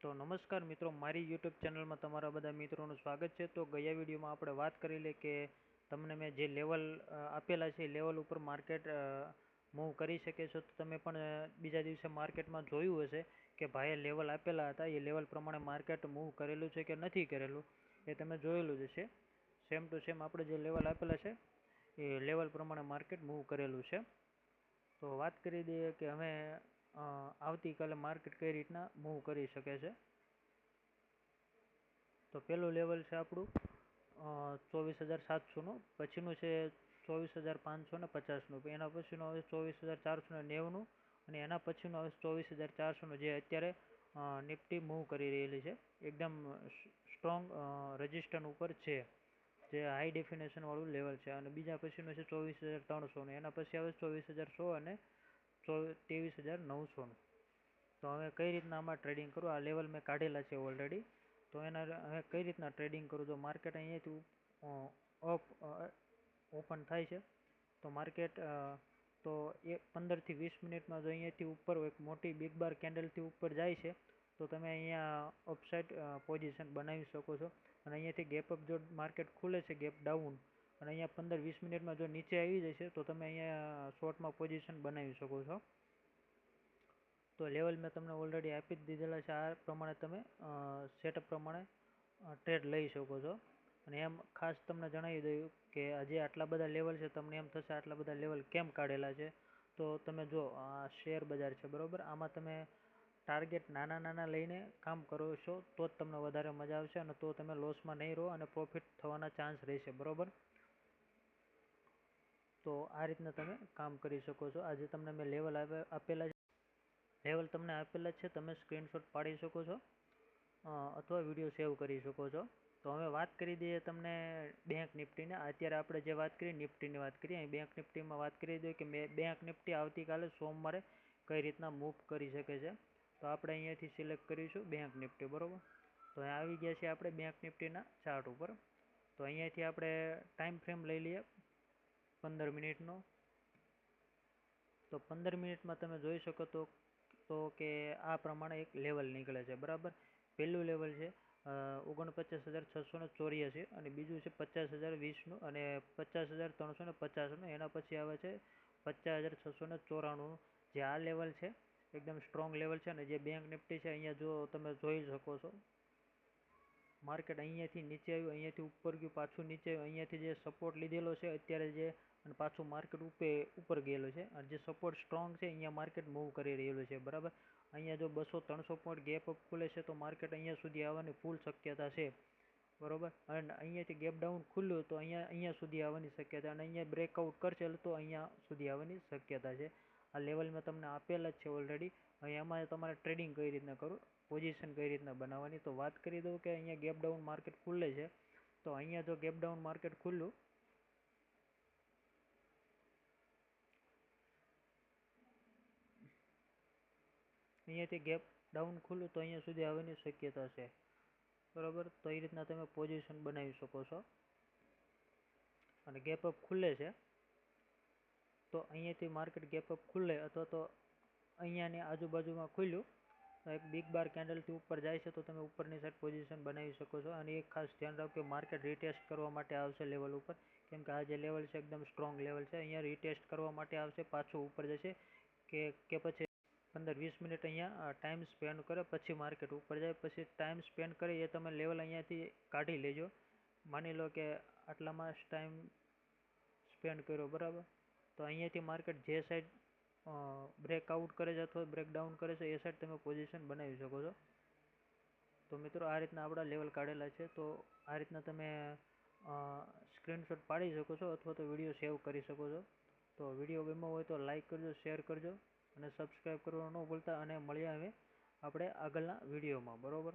તો નમસ્કાર મિત્રો, મારી યુટ્યુબ ચેનલમાં તમારા બધા મિત્રોનું સ્વાગત છે. તો ગયા વિડીયોમાં આપણે વાત કરી લે કે તમને મેં જે લેવલ આપેલા છે એ લેવલ ઉપર માર્કેટ મૂવ કરી શકે છો. તો તમે પણ બીજા દિવસે માર્કેટમાં જોયું હશે કે ભાઈએ લેવલ આપેલા હતા, એ લેવલ પ્રમાણે માર્કેટ મૂવ કરેલું છે કે નથી કરેલું એ તમે જોયેલું જ હશે. સેમ ટુ સેમ આપણે જે લેવલ આપેલા છે એ લેવલ પ્રમાણે માર્કેટ મૂવ કરેલું છે. તો વાત કરી દઈએ કે અમે આવતીકાલે માર્કેટ કઈ રીતના મૂવ કરી શકે છે. તો પહેલું લેવલ છે આપણું 24,700નું, પછીનું છે 24,550નું, એના પછીનું આવે 24,490નું અને એના પછીનું આવે 24,400નું, જે અત્યારે નિફ્ટી મૂવ કરી રહેલી છે. એકદમ સ્ટ્રોંગ રજિસ્ટન ઉપર છે, જે હાઈ ડેફિનેશન વાળું લેવલ છે. અને બીજા પછીનું છે 24,300નું, એના પછી આવે 24,100 અને 23,900નું. તો હવે કઈ રીતના આમાં ટ્રેડિંગ કરું, આ લેવલ મેં કાઢેલા છે ઓલરેડી. તો એના હવે કઈ રીતના ટ્રેડિંગ કરું, તો માર્કેટ અહીંયાથી અપ ઓપન થાય છે તો માર્કેટ તો 15 થી 20 મિનિટમાં જો અહીંયાથી ઉપર એક મોટી બિગ બાર કેન્ડલથી ઉપર જાય છે તો તમે અહીંયા અપસાઇડ પોઝિશન બનાવી શકો છો. અને અહીંયાથી ગેપ અપ જો માર્કેટ ખુલે છે, ગેપ ડાઉન, અને અહીંયા 15-20 મિનિટમાં જો નીચે આવી જશે તો તમે અહીંયા શોર્ટમાં પોઝિશન બનાવી શકો છો. તો લેવલ મેં તમને ઓલરેડી આપી જ દીધેલા છે. આ પ્રમાણે તમે સેટઅપ પ્રમાણે ટ્રેડ લઈ શકો છો. અને એમ ખાસ તમને જણાવી દઉં કે આજે આટલા બધા લેવલ છે, તમને એમ થશે આટલા બધા લેવલ કેમ કાઢેલા છે. તો તમે જો આ શેર બજાર છે બરાબર, આમાં તમે ટાર્ગેટ નાના નાના લઈને કામ કરો છો તો જ તમને વધારે મજા આવશે, અને તો તમે લોસમાં નહીં રહો અને પ્રોફિટ થવાના ચાન્સ રહેશે બરાબર. તો આ રીતના તમે કામ કરી શકો છો. આજે તમને મેં લેવલ આપેલા છે, લેવલ તમને આપેલા છે, તમે સ્ક્રીનશોટ પાડી શકો છો અથવા વિડીયો સેવ કરી શકો છો. તો હવે વાત કરી દઈએ તમને બેંક નિફ્ટીને. અત્યારે આપણે જે વાત કરીએ નિફ્ટીની વાત કરીએ, અહીં બેંક નિફ્ટીમાં વાત કરી દઈએ કે બેંક નિફ્ટી આવતીકાલે સોમવારે કઈ રીતના મૂવ કરી શકે છે. તો આપણે અહીંયાથી સિલેક્ટ કરીશું બેંક નિફ્ટી બરાબર. તો અહીં આવી ગયા છે આપણે બેંક નિફ્ટીના ચાર્ટ ઉપર. તો અહીંયાથી આપણે ટાઈમ ફ્રેમ લઈ લઈએ 15 મિનિટનો. તો 15 મિનિટમાં તમે જોઈ શકો તો કે આ પ્રમાણે એક લેવલ નીકળે છે બરાબર. પહેલું લેવલ છે 49,684 અને બીજું છે 50,020નું અને 50,350નું. એના પછી આવે છે 50,694. જે આ લેવલ છે એકદમ સ્ટ્રોંગ લેવલ છે. અને જે બેંક નિફ્ટી છે અહીંયા જો તમે જોઈ શકો છો માર્કેટ અહીંયાથી નીચે આવ્યું, અહીંયાથી ઉપર ગયું, પાછું નીચે આવ્યું, અહીંયાથી જે સપોર્ટ લીધેલો છે અત્યારે જે, અને પાછું માર્કેટ ઉપર ગયેલું છે. અને જે સપોર્ટ સ્ટ્રોંગ છે અહીંયા માર્કેટ મૂવ કરી રહેલું છે બરાબર. અહીંયા જો 200-300 પોઈન્ટ ગેપ અપ ખુલે છે તો માર્કેટ અહીંયા સુધી આવવાની ફૂલ શક્યતા છે બરાબર. અને અહીંયાથી ગેપ ડાઉન ખુલ્યું તો અહીંયા સુધી આવવાની શક્યતા, અને અહીંયા બ્રેકઆઉટ કરશે તો અહીંયા સુધી આવવાની શક્યતા છે. આ લેવલ મેં તમને આપેલા જ છે ઓલરેડી. હવે એમાં તમારે ટ્રેડિંગ કઈ રીતના કરવું, પોઝિશન કઈ રીતના બનાવવાની. તો વાત કરી દઉં કે અહીંયા ગેપ ડાઉન માર્કેટ ખુલે છે, તો અહીંયા જો ગેપ ડાઉન માર્કેટ ખુલ્લું, અહીંયાથી ગેપ ડાઉન ખુલ્લું તો અહીંયા સુધી આવવાની શક્યતા છે બરાબર. તો એ રીતના તમે પોઝિશન બનાવી શકો છો. અને ગેપ અપ ખુલે છે તો અહીંયાથી માર્કેટ ગેપ અપ ખુલે અથવા તો અહીંયાની આજુબાજુમાં ખુલ્યું એક બિગ બાર કેન્ડલથી ઉપર જાય છે તો તમે ઉપરની સાઈડ પોઝિશન બનાવી શકો છો. અને એક ખાસ ધ્યાન રાખો કે માર્કેટ રીટેસ્ટ કરવા માટે આવશે લેવલ ઉપર, કેમ કે આ જે લેવલ છે એકદમ સ્ટ્રોંગ લેવલ છે. અહીંયા રીટેસ્ટ કરવા માટે આવશે, પાછું ઉપર જશે કે પછી 15-20 મિનિટ અહીંયા ટાઈમ સ્પેન્ડ કરે પછી માર્કેટ ઉપર જાય. પછી ટાઈમ સ્પેન્ડ કરે એ તમે લેવલ અહીંયાથી કાઢી લેજો. માની લો કે આટલામાં ટાઈમ સ્પેન્ડ કર્યો બરાબર, તો અહીંયાથી માર્કેટ જે સાઈડ બ્રેકઆઉટ કરે છે અથવા બ્રેકડાઉન કરે છે એ સાઈડ તમે પોઝિશન બનાવી શકો છો. તો મિત્રો આ રીતના આપણા લેવલ કાઢેલા છે. તો આ રીતના તમે સ્ક્રીનશોટ પાડી શકો છો અથવા તો વિડીયો સેવ કરી શકો છો. તો વિડીયો ગમ્યો હોય તો લાઈક કરજો, શેર કરજો અને સબસ્ક્રાઈબ કરવાનું ન ભૂલતા. અને મળ્યા હવે આપણે આગળના વિડીયોમાં બરાબર.